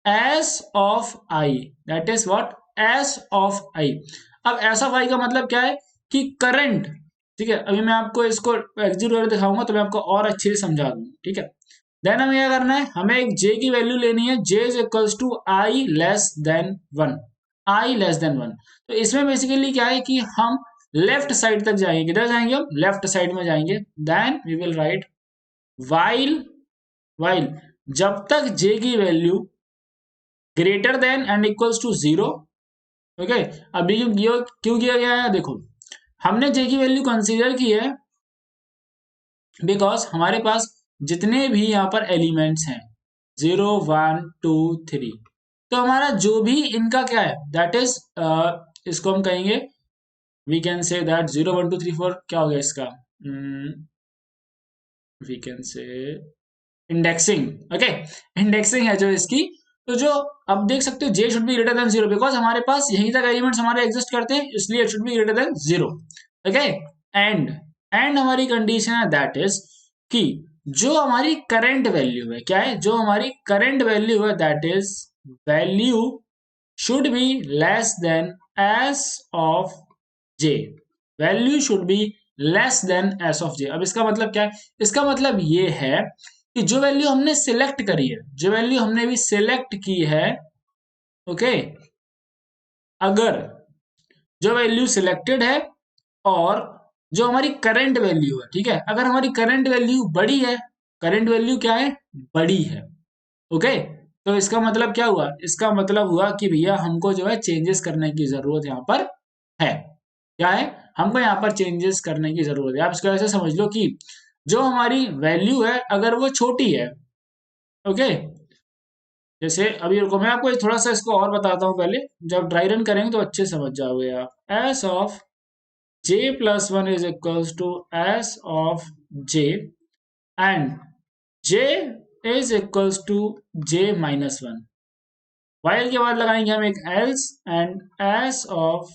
S of I, that is what, S of I. अब एस ऑफ आई का मतलब क्या है कि करंट, ठीक है। अभी मैं आपको इसको एग्जीक्यूट करके दिखाऊंगा तो मैं आपको और अच्छे से समझा दूंगा, ठीक है। देन हमें क्या करना है, हमें एक j की वैल्यू लेनी है, j is equals to I less than 1, I less than 1। तो इसमें बेसिकली क्या है कि हम लेफ्ट साइड तक जाएंगे, किधर जाएंगे, हम लेफ्ट साइड में जाएंगे। Then we will write while जब तक j की value greater than and equals to 0, okay. अभी क्यों किया गया है, देखो हमने j की वैल्यू कंसीडर की है बिकॉज हमारे पास जितने भी यहाँ पर एलिमेंट्स हैं 0, 1, 2, 3, तो हमारा जो भी इनका क्या है, दैट इज इसको हम कहेंगे, वी कैन से दैट 0, 1, 2, 3, 4 क्या हो गया इसका, we can say indexing, okay. Indexing है जो इसकी। तो जो अब देख सकते हो j should be greater then 0, because हमारे पास यहीं तक एलिमेंट्स हमारे एग्जिस्ट करते हैं, इसलिए it should be greater then 0, okay. And हमारी कंडीशन है दैट इज कि जो हमारी करंट वैल्यू है, क्या है, जो हमारी करंट वैल्यू है, that is value should be less than S of j, value should be less than S of j। अब इसका मतलब क्या है, इसका मतलब ये है कि जो वैल्यू हमने सिलेक्ट करी है, जो वैल्यू हमने भी सिलेक्ट की है, ओके, अगर जो वैल्यू सिलेक्टेड है और जो हमारी करंट वैल्यू है, ठीक है, अगर हमारी करंट वैल्यू बड़ी है, करंट वैल्यू क्या है, बड़ी है, ओके। तो इसका मतलब क्या हुआ, इसका मतलब हुआ कि भैया हमको जो है चेंजेस करने की जरूरत यहाँ पर है, क्या है, हमको यहाँ पर चेंजेस करने की जरूरत है। आप इसको ऐसे समझ लो कि जो हमारी वैल्यू है अगर वो छोटी है, ओके, जैसे अभी रुको मैं आपको थोड़ा सा इसको और बताता हूँ पहले, जब ड्राई रन करेंगे तो अच्छे समझ जाओगे आप। S of j plus 1 is equals to S of j and j is equals to j minus 1। While के बाद लगाएंगे हम एक else and S of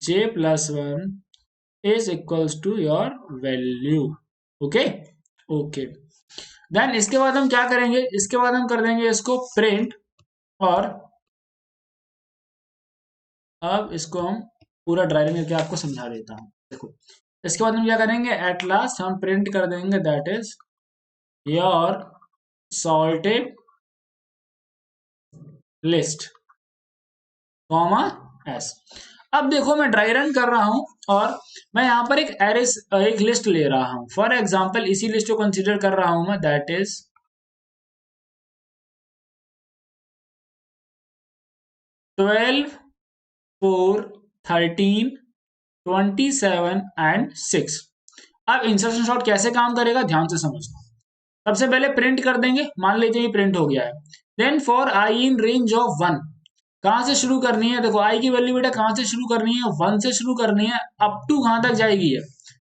j plus 1 is equals to your value, okay, okay. Then इसके बाद हम क्या करेंगे, इसके बाद हम कर देंगे इसको प्रिंट, और अब इसको हम पूरा ड्राई रन करके आपको समझा देता हूँ। देखो इसके बाद हम क्या करेंगे, एट लास्ट हम प्रिंट कर देंगे that is your salted list comma S. अब देखो मैं ड्राई रन कर रहा हूं और मैं यहां पर एक लिस्ट ले रहा हूं। फॉर एग्जांपल इसी लिस्ट को कंसीडर कर रहा हूं मैं, दैट इज 12, 4, 13, 27 एंड 6। अब इंसर्शन शॉर्ट कैसे काम करेगा ध्यान से समझना। सबसे पहले प्रिंट कर देंगे, मान लीजिए ये प्रिंट हो गया है। Then for I in range of 1, कहां से शुरू करनी है, देखो आई की वैल्यू बेटा कहां से शुरू करनी है, 1 से शुरू करनी है, अप टू कहां तक जाएगी है,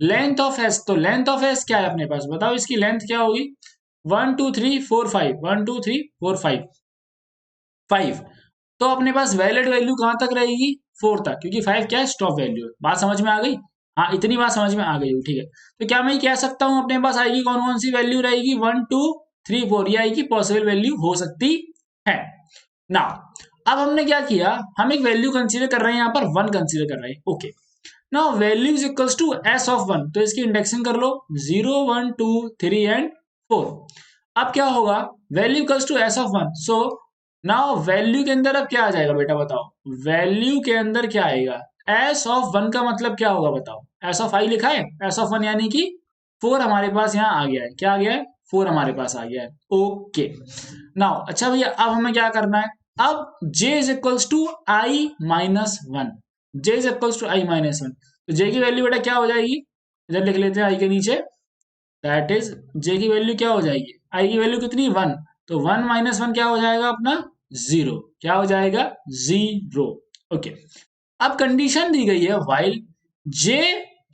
लेंथ ऑफ एस। तो लेंथ ऑफ एस क्या है अपने पास, बताओ इसकी लेंथ क्या होगी, 1 2 3 4 5, 1 2 3 4 5 5। तो अपने पास वैलिड वैल्यू कहां तक रहेगी, 4 तक, क्योंकि 5 क्या है, स्टॉप वैल्यू है। बात समझ में आ गई, हाँ इतनी बात समझ में आ गई, ठीक है। तो क्या मैं कह सकता हूं अपने पास आई की कौन कौन सी वैल्यू रहेगी, 1 2 3 4, ये आई की पॉसिबल वैल्यू हो सकती है। नाउ अब हमने क्या किया, हम एक वैल्यू कंसीडर कर रहे हैं, यहाँ पर 1 कंसीडर कर रहे हैं, okay. Now value is equals to S of 1, तो इसकी इंडेक्सिंग कर लो 0 1 2 3 एंड 4। अब क्या होगा, value equals to S of 1, so now value के अंदर अब क्या आ जाएगा बेटा बताओ, वैल्यू के अंदर क्या आएगा, एस ऑफ 1 का मतलब क्या होगा बताओ, एस ऑफ आई लिखा है, एस ऑफ 1 यानी कि 4 हमारे पास यहाँ आ गया है, क्या आ गया है, 4 हमारे पास आ गया है, ओके। नाउ अच्छा भैया अब हमें क्या करना है, अब j is equals to I minus 1, j is equals to I minus 1, तो j की वैल्यू बेटा क्या हो जाएगी, इधर लिख लेते हैं आई के नीचे, दैट इज j की वैल्यू क्या हो जाएगी, आई की वैल्यू कितनी 1, तो 1 माइनस 1 क्या हो जाएगा अपना 0, क्या हो जाएगा 0, ओके। अब कंडीशन दी गई है while j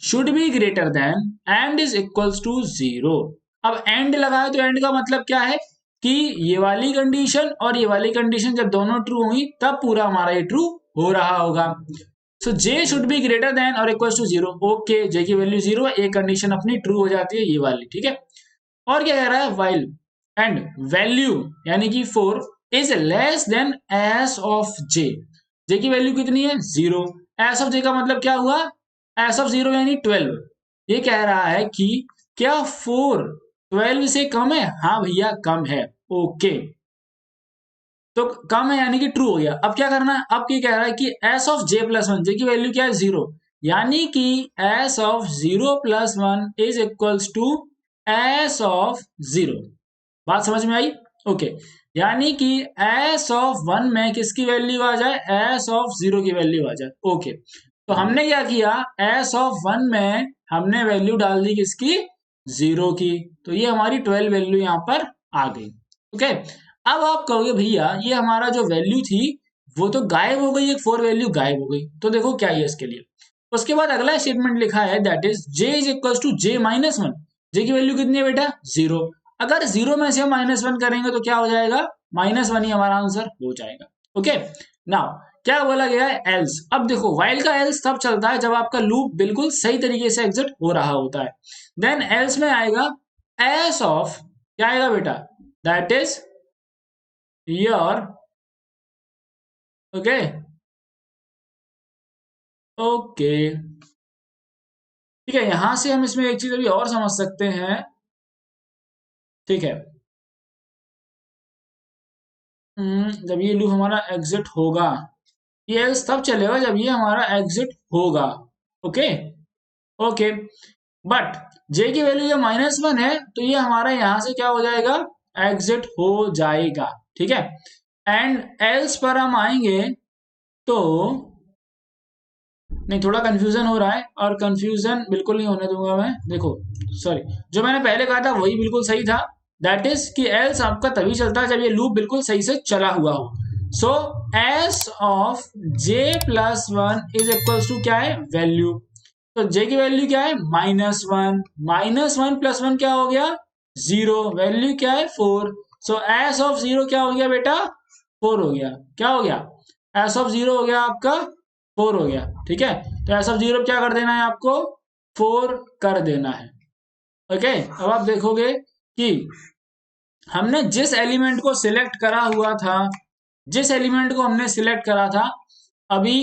should be greater than and is equals to 0। अब एंड लगाए तो एंड का मतलब क्या है कि ये वाली कंडीशन और ये वाली कंडीशन जब दोनों ट्रू हुई तब पूरा हमारा ये ट्रू हो रहा होगा। सो j should be greater then और इक्वल्स टू 0, ओके, j की वैल्यू 0 है, एक कंडीशन अपनी ट्रू हो जाती है ये वाली, ठीक है। और क्या कह रहा है, व्हाइल एंड वैल्यू यानी कि 4 is less than S of j, j की वैल्यू कितनी है 0, एस ऑफ j का मतलब क्या हुआ, एस ऑफ 0 यानी 12। ये कह रहा है कि क्या 4 12 से कम है, हाँ भैया कम है, ओके। तो कम है यानी कि ट्रू हो गया। अब क्या करना है, अब क्या कह रहा है कि S of j plus 1, j की वैल्यू क्या है 0, यानी कि S of 0 plus 1 is equals to S of 0। बात समझ में आई, ओके। यानी कि एस ऑफ 1 में किसकी वैल्यू आ जाए, एस ऑफ 0 की वैल्यू आ जाए, ओके। तो हमने क्या किया, एस ऑफ 1 में हमने वैल्यू डाल दी किसकी, 0 की, तो ये हमारी 12 वैल्यू यहाँ पर आ गई, ओके। अब आप कहोगे भैया ये हमारा जो वैल्यू थी वो तो गायब हो गई, एक 4 वैल्यू गायब हो गई, तो देखो क्या है इसके लिए। उसके बाद अगला स्टेटमेंट लिखा है that is j is equal to j minus 1, j की वैल्यू कितनी है बेटा 0, अगर 0 में से हम -1 करेंगे तो क्या हो जाएगा, -1 ही हमारा आंसर हो जाएगा, ओके। नाउ क्या बोला गया है, एल्स। अब देखो व्हाइल का एल्स तब चलता है जब आपका लूप बिल्कुल सही तरीके से एग्जिट हो रहा होता है। देन एल्स में आएगा एस ऑफ, क्या आएगा बेटा, that is your, okay okay, ठीक है। यहां से हम इसमें एक चीज अभी और समझ सकते हैं, ठीक है। जब ये लूप हमारा एग्जिट होगा, ये एल्स तब चलेगा जब ये हमारा एग्जिट होगा, ओके ओके। बट जे की वैल्यू जब -1 है तो ये हमारा यहां से क्या हो जाएगा, एग्जिट हो जाएगा, ठीक है। एंड एल्स पर हम आएंगे तो नहीं, थोड़ा कंफ्यूजन हो रहा है और कंफ्यूजन बिल्कुल नहीं होने दूंगा मैं। देखो सॉरी, जो मैंने पहले कहा था वही बिल्कुल सही था, दैट इज कि एल्स आपका तभी चलता है जब ये लूप बिल्कुल सही से चला हुआ हो। So S of j plus 1 is equals to क्या है, वैल्यू। तो j की वैल्यू क्या है -1, -1 प्लस 1 क्या हो गया 0, वैल्यू क्या है 4, सो एस ऑफ 0 क्या हो गया बेटा 4 हो गया, क्या हो गया, एस ऑफ 0 हो गया आपका 4 हो गया, ठीक है। तो एस ऑफ 0 क्या कर देना है आपको, 4 कर देना है, ओके। अब आप देखोगे कि हमने जिस एलिमेंट को सिलेक्ट करा हुआ था, जिस एलिमेंट को हमने सिलेक्ट करा था, अभी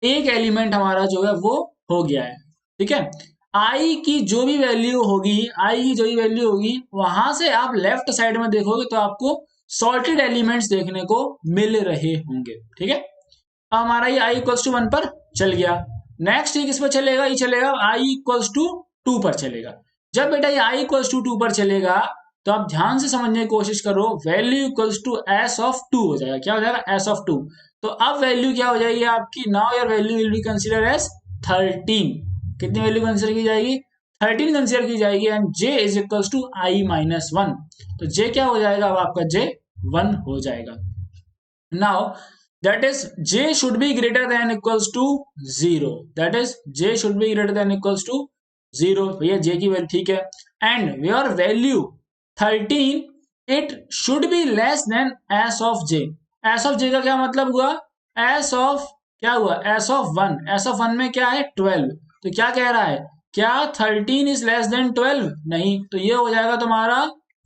एक एलिमेंट हमारा जो है वो हो गया है, ठीक है। आई की जो भी वैल्यू होगी, आई की जो भी वैल्यू होगी, वहां से आप लेफ्ट साइड में देखोगे तो आपको सॉर्टेड एलिमेंट्स देखने को मिल रहे होंगे, ठीक है। अब हमारा ये आई इक्वल्स टू 1 पर चल गया। नेक्स्ट ये किस पर चलेगा, ये चलेगा आई इक्वल्स टू 2 पर चलेगा। जब बेटा ये आई इक्वल्स टू 2 पर चलेगा तो आप ध्यान से समझने की कोशिश करो, value equals to S of 2 हो जाएगा। क्या हो जाएगा, एस ऑफ 2। तो अब वैल्यू क्या हो जाएगी आपकी, now your value will be consider as 13। कितनी वैल्यू कंसीडर की जाएगी, 13 कंसीडर की जाएगी। And J is equals to I minus 1। तो जे क्या हो जाएगा, अब आपका जे 1 हो जाएगा। Now that is j should be greater than equals to 0, that is j should be greater than equals to 0। भैया j की वैल्यू ठीक है, and your value 13 it should be less than s of j। s of j का क्या मतलब हुआ, s of क्या हुआ, s of 1, s of 1 में क्या है 12। तो क्या कह रहा है, क्या 13 इज लेस देन 12, नहीं। तो ये हो जाएगा तुम्हारा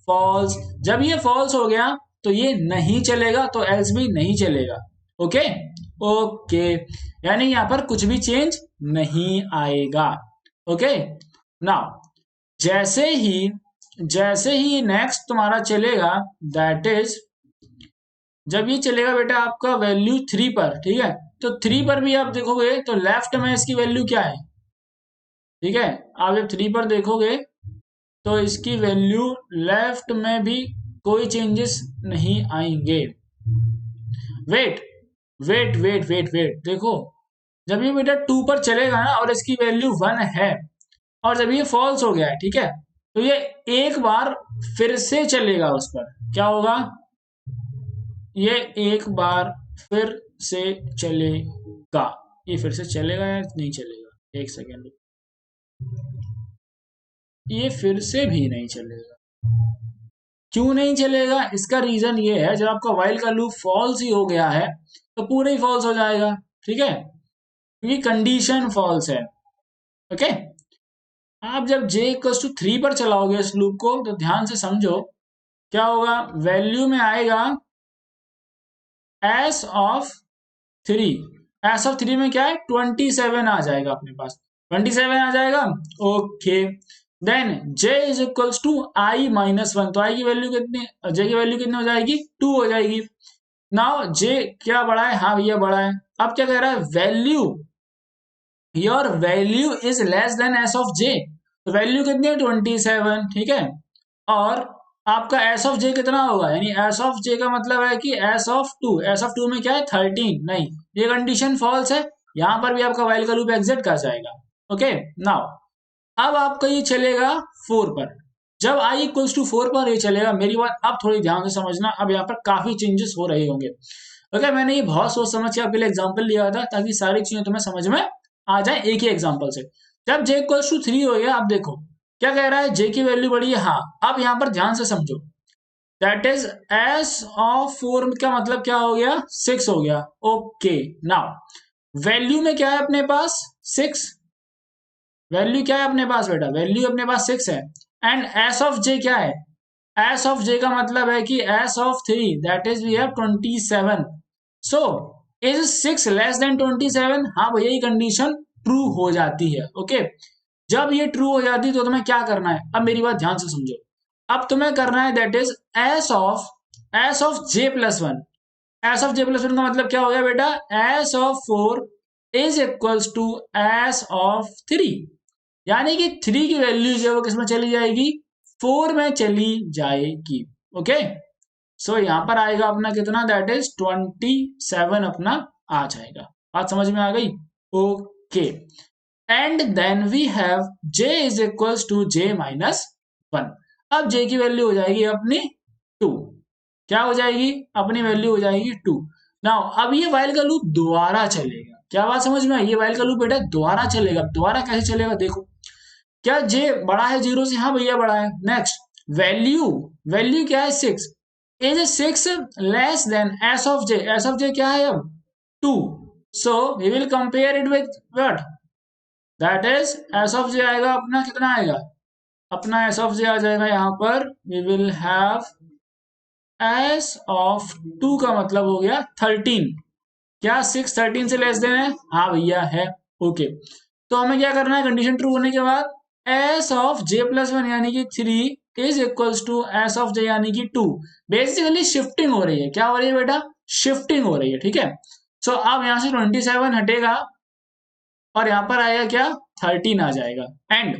फॉल्स। जब ये फॉल्स हो गया तो ये नहीं चलेगा, तो एल्स भी नहीं चलेगा। ओके ओके, यानी यहां पर कुछ भी चेंज नहीं आएगा। ओके नाउ जैसे ही नेक्स्ट तुम्हारा चलेगा, दैट इज जब ये चलेगा बेटा आपका वैल्यू 3 पर, ठीक है। तो 3 पर भी आप देखोगे तो लेफ्ट में इसकी वैल्यू क्या है, ठीक है। आप जब 3 पर देखोगे तो इसकी वैल्यू लेफ्ट में भी कोई चेंजेस नहीं आएंगे। Wait wait wait wait wait, देखो जब ये बेटा 2 पर चलेगा ना और इसकी वैल्यू 1 है, और जब ये फॉल्स हो गया है, ठीक है, तो ये एक बार फिर से चलेगा उस पर। क्या होगा, ये एक बार फिर से चलेगा। ये फिर से चलेगा या नहीं चलेगा, एक सेकेंड, ये फिर से भी नहीं चलेगा। क्यों नहीं चलेगा, इसका रीजन ये है, जब आपका वाइल का लूप फॉल्स ही हो गया है तो पूरा ही फॉल्स हो जाएगा, ठीक है, क्योंकि कंडीशन फॉल्स है। ओके, आप जब j इक्वल्स टू 3 पर चलाओगे इस लूप को तो ध्यान से समझो क्या होगा, वैल्यू में आएगा s ऑफ 3। s ऑफ 3 में क्या है 27 आ जाएगा अपने पास, 27 आ जाएगा। Okay, then j is equals to i minus 1। तो i की वैल्यू कितनी, j की वैल्यू कितनी हो जाएगी 2 हो जाएगी। नाउ j क्या बड़ा है, हाँ भैया बड़ा है। अब क्या कह रहा है, value your value is less than S of J. तो वैल्यू कितनी है 27, ठीक है। और आपका एस ऑफ जे कितना होगा, यानी एस ऑफ जे का मतलब है कि एस ऑफ 2, एस ऑफ 2 में क्या है 13, नहीं ये कंडीशन फॉल्स है। यहां पर भी आपका वाइल का लूप एग्जिट कर जाएगा। ओके नाउ अब आपका ये चलेगा 4 पर। जब i इक्वल्स टू 4 पर ये चलेगा, मेरी बात अब थोड़ी ध्यान से समझना, अब यहाँ पर काफी चेंजेस हो रहे होंगे। ओके, मैंने ये बहुत सोच समझ के आपके लिए एग्जांपल लिया था ताकि सारी चीजें तुम्हें समझ में आ जाए एक ही एग्जांपल से। जब j इक्वल्स टू 3 हो गया, अब देखो क्या कह रहा है, j की वैल्यू बड़ी है, हाँ। अब यहाँ पर ध्यान से समझो, दैट इज s ऑफ 4 का मतलब क्या हो गया 6 हो गया। ओके नाउ वैल्यू में क्या है अपने पास 6, वैल्यू क्या है अपने पास बेटा, वैल्यू अपने पास 6 है। एंड एस ऑफ जे क्या है, एस ऑफ जे का मतलब है कि S of 3 that is we have 27। So is 6 less than 27, हाँ भैया ये कंडीशन ट्रू हो जाती है। ओके, जब ये ट्रू हो जाती है तो तुम्हें क्या करना है, अब मेरी बात ध्यान से समझो। अब तुम्हें करना है that is S of J plus 1। S of J plus 1 का मतलब क्या हो गया बेटा, S of 4 is equals to S of 3, यानी कि 3 की वैल्यू जो है वो किसमें चली जाएगी 4 में चली जाएगी। ओके, सो यहां पर आएगा अपना कितना, दैट इज 27 अपना आ जाएगा। बात समझ में आ गई। Okay, and then we have j is equals to j minus 1। अब j की वैल्यू हो जाएगी अपनी 2। क्या हो जाएगी, अपनी वैल्यू हो जाएगी 2। नाउ अब ये वाइल का लूप दोबारा चलेगा। क्या बात समझ में आई, ये वाइल का लूप बेटा दोबारा चलेगा। दोबारा कैसे चलेगा, देखो क्या j बड़ा है 0 से, हाँ भैया बड़ा है। नेक्स्ट वैल्यू क्या है 6, is 6 less than s of j। s of j क्या है अब 2, so we will compare it with what, that is s of j आएगा अपना कितना आएगा, अपना s ऑफ j आ जाएगा यहाँ पर, we will have s of 2 का मतलब हो गया 13। क्या 6 13 से लेस देन है? हाँ भैया है। ओके, तो हमें क्या करना है, कंडीशन ट्रू होने के बाद S of J plus one यानी कि 3 is equals to S of J यानी कि 2। बेसिकली शिफ्टिंग हो रही है। क्या हो रही है बेटा? शिफ्टिंग हो रही है। ठीक है, सो अब यहां से 27 हटेगा और यहां पर आएगा क्या, 13 आ जाएगा। And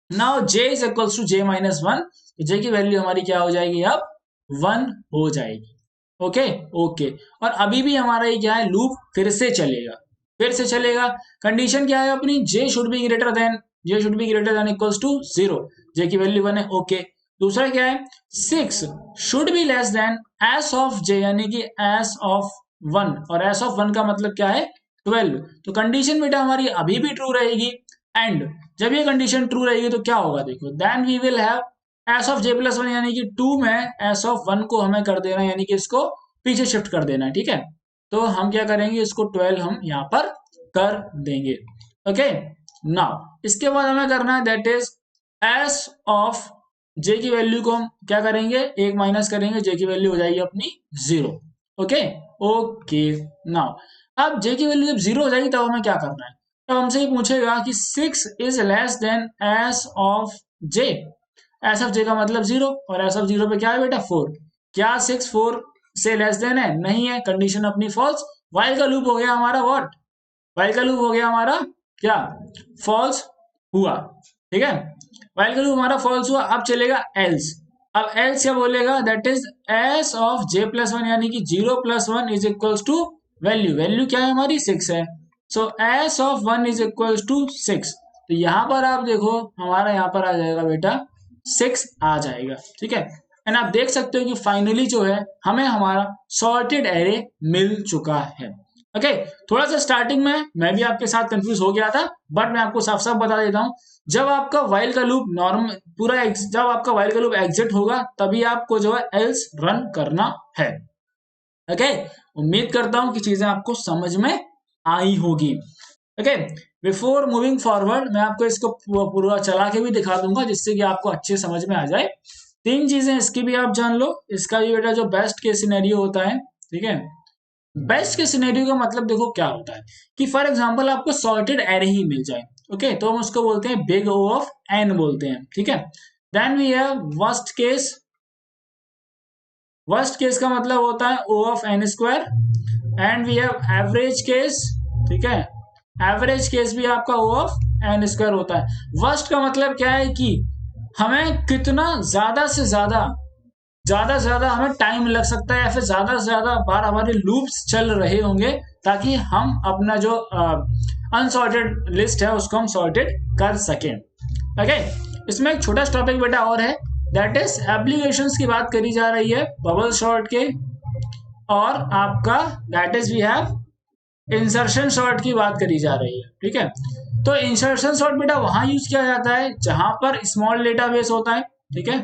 now j is equals to j minus one, j की वैल्यू हमारी क्या हो जाएगी, अब 1 हो जाएगी। ओके ओके, और अभी भी हमारा ये क्या है, लूप फिर से चलेगा, फिर से चलेगा। कंडीशन क्या है अपनी, j should be greater than, j should be greater than equals to 0, j की वैल्यू 1 है। ओके, दूसरा क्या है, 6 should be less than s of j यानी कि s ऑफ 1, और s ऑफ 1 का मतलब क्या है, 12। तो कंडीशन बेटा हमारी अभी भी ट्रू रहेगी। एंड जब ये कंडीशन ट्रू रहेगी तो क्या होगा, देखो, then we will have S of J plus one यानी कि 2 में एस ऑफ 1 को हमें कर देना है, यानी कि इसको पीछे शिफ्ट कर देना है। ठीक है, तो हम क्या करेंगे, इसको 12 हम यहाँ पर कर देंगे। ओके, नाउ इसके बाद हमें करना है दैट इज एस ऑफ जे की वैल्यू को हम क्या करेंगे, एक माइनस करेंगे, जे की वैल्यू हो जाएगी अपनी 0। ओके ओके, नाउ अब जे की वैल्यू जब 0 हो जाएगी तब हमें क्या करना है, तो हमसे ये पूछेगा कि 6 is less than S of J. S of J का मतलब 0, और एस ऑफ 0 पे क्या है बेटा, 4। क्या 6 4 से लेस देन है? नहीं है, कंडीशन अपनी फॉल्स। वाइल का लूप हो गया हमारा व्हाट, वाइल का लूप हो गया हमारा क्या, फॉल्स हुआ। ठीक है, वाइल का लूप हमारा फॉल्स हुआ। अब चलेगा एल्स। अब एल्स क्या बोलेगा, that is S of J plus one यानी कि 0 plus 1 is equals to value, value क्या है हमारी, 6 है। So S of 1 is equals to 6। तो यहां पर आप देखो हमारा यहाँ पर आ जाएगा बेटा 6 आ जाएगा। ठीक है, एंड आप देख सकते हो कि फाइनली जो है हमें हमारा सॉर्टेड एरे मिल चुका है। ओके, थोड़ा सा स्टार्टिंग में मैं भी आपके साथ कंफ्यूज हो गया था, बट मैं आपको साफ साफ बता देता हूं, जब आपका वाइल का लूप नॉर्मल पूरा जब आपका वाइल का लूप एग्जिट होगा तभी आपको जो है एल्स रन करना है। ओके, उम्मीद करता हूं कि चीजें आपको समझ में आई होगी। ओके, बिफोर मूविंग फॉरवर्ड मैं आपको इसको पूरा चला के भी दिखा दूंगा जिससे कि आपको अच्छे समझ में आ जाए। 3 चीजें इसकी भी आप जान लो। इसका भी बेटा जो बेस्ट केस सिनेरियो होता है, ठीक है, बेस्ट के सिनेरियो का मतलब देखो क्या होता है कि फॉर एग्जांपल आपको सॉर्टेड एरे ही मिल जाए। ओके, तो हम उसको बोलते हैं बिग ओ ऑफ एन बोलते हैं। ठीक है, then we have worst case. Worst case का मतलब होता है O of N square, and we have average case. ठीक है, एवरेज केस भी आपका ओ ऑफ एन स्क्वायर होता है। वर्स्ट का मतलब क्या है कि हमें कितना ज्यादा से ज्यादा हमें टाइम लग सकता है या फिर ज्यादा से ज्यादा बार हमारे लूप्स चल रहे होंगे ताकि हम अपना जो अनसॉर्टेड लिस्ट है उसको हम सॉर्टेड कर सकें। ओके, इसमें एक छोटा टॉपिक बेटा और है, दैट इज एप्लीकेशंस की बात करी जा रही है बबल शॉर्ट के, और आपका that is we have insertion sort की बात करी जा रही है। ठीक है, तो इंसर्शन शॉर्ट बेटा वहां यूज किया जाता है जहां पर स्मॉल डेटाबेस होता है। ठीक है,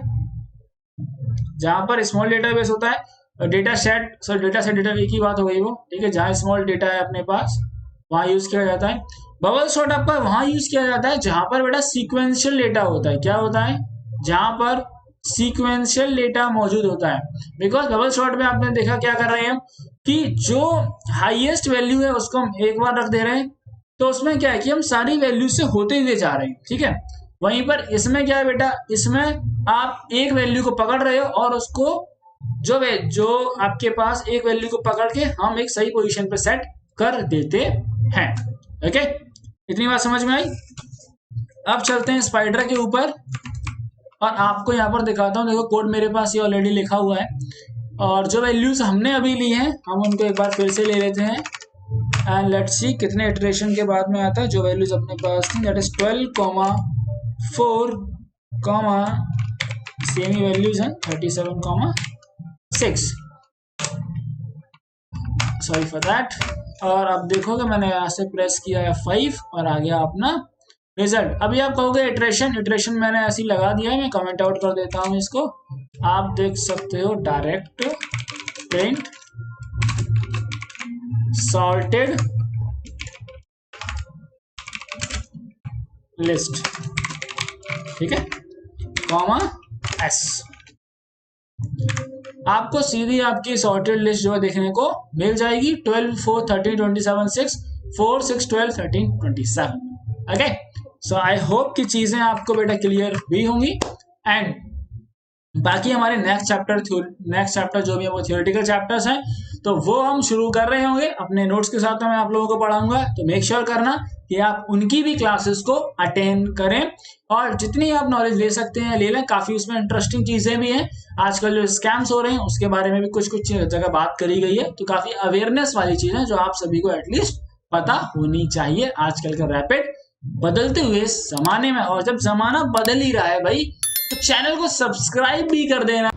जहां पर स्मॉल डेटाबेस होता है, डेटा सेट डेटा एक ही बात हो गई वो। ठीक है, जहां स्मॉल डेटा है अपने पास वहां यूज किया जाता है। बबल शॉर्ट आपका वहां यूज किया जाता है जहां पर बेटा सीक्वेंशियल डेटा होता है। क्या होता है, जहां पर सीक्वेंशियल डेटा मौजूद होता है। बिकॉज बबल शॉर्ट में आपने देखा क्या कर रहे हैं कि जो हाईएस्ट वैल्यू है उसको हम एक बार रख दे रहे हैं, तो उसमें क्या है कि हम सारी वैल्यू से होते हुए जा रहे हैं। ठीक है, वहीं पर इसमें क्या है बेटा, इसमें आप एक वैल्यू को पकड़ रहे हो और उसको जो आपके पास एक वैल्यू को पकड़ के हम एक सही पोजीशन पे सेट कर देते हैं। ओके, इतनी बात समझ में आई। अब चलते हैं स्पाइडर के ऊपर और आपको यहाँ पर दिखाता हूँ। देखो कोड मेरे पास ये ऑलरेडी लिखा हुआ है, और जो वैल्यूज हमने अभी ली हैं हम उनको एक बार फिर से ले लेते हैं, एंड लेट्स सी कितने इटरेशन के बाद में आता है जो वैल्यूज अपने पास थी, that is 12, 4, same he values हैं 37, 6, सॉरी फॉर दैट। और अब देखोगे मैंने यहाँ से प्रेस किया है 5 और आ गया अपना रिजल्ट। अभी आप कहोगे इटरेशन मैंने ऐसी लगा दिया है, मैं कमेंट आउट कर देता हूँ इसको, आप देख सकते हो डायरेक्ट प्रिंट सॉर्टेड लिस्ट, ठीक है, कॉमा एस। आपको सीधी आपकी सॉर्टेड लिस्ट जो है देखने को मिल जाएगी 12, 4, 13, 27, 6, 4, 6, 12, 13, 27। ओके, सो आई होप कि चीजें आपको बेटा क्लियर हुई होंगी। एंड बाकी हमारे नेक्स्ट चैप्टर जो भी है वो थियोरेटिकल चैप्टर्स हैं, तो वो हम शुरू कर रहे होंगे अपने नोट्स के साथ में मैं आप लोगों को पढ़ाऊंगा। तो मेक श्योर करना कि आप उनकी भी क्लासेस को अटेंड करें और जितनी आप नॉलेज ले सकते हैं ले लें। काफी उसमें इंटरेस्टिंग चीजें भी हैं। आजकल जो स्कैम्स हो रहे हैं उसके बारे में भी कुछ कुछ जगह बात करी गई है, तो काफी अवेयरनेस वाली चीज है जो आप सभी को एटलीस्ट पता होनी चाहिए आजकल के रैपिड बदलते हुए जमाने में। और जब जमाना बदल ही रहा है भाई, तो चैनल को सब्सक्राइब भी कर देना।